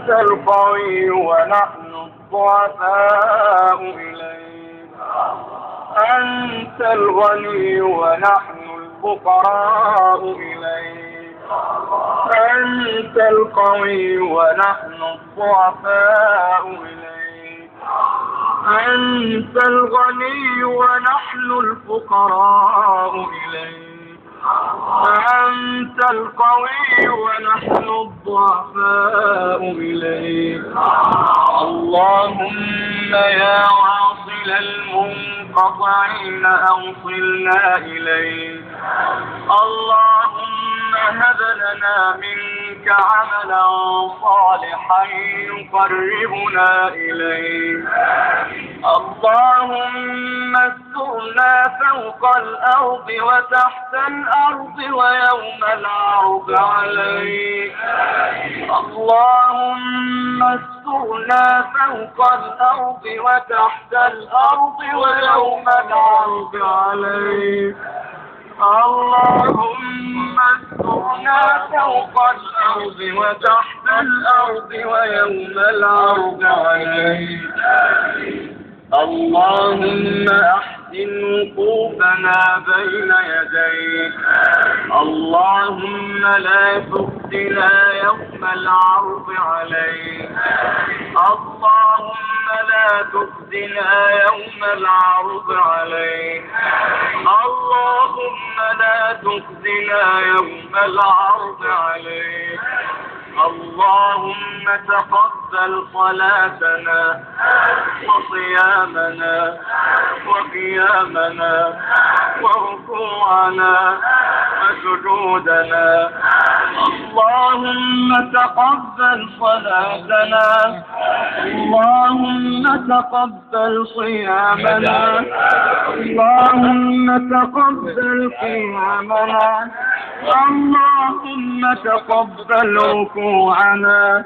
أنت القوي ونحن الضعفاء إليك. أنت الغني ونحن الفقراء إليك. أنت القوي ونحن الضعفاء إليك. أنت الغني ونحن الفقراء إليك. أنت القوي ونحن الضعفاء إليك. اللهم يا واصل المنقطعين أوصلنا إليك. اللهم هب لنا منك عملا صالحا يقربنا إليك. اللهم استرنا فوق الأرض وتحت الأرض ويوم العرض عليك. اللهم استرنا فوق الأرض وتحت الأرض ويوم العرض عليك. اللهم استرنا فوق الأرض وتحت الأرض ويوم العرض عليك. اللهم أحسن وقوفنا بين يديك. اللهم لا تخزنا يوم العرض عليك. اللهم لا تخزنا يوم العرض عليك. اللهم لا تخزنا يوم العرض عليك. اللهم تقبل صلاتنا وصيامنا وقيامنا وركوعنا وسجودنا. اللهم تقبل صلاتنا. اللهم تقبل صيامنا. اللهم تقبل قيامنا. اللهم تقبل ركوعنا.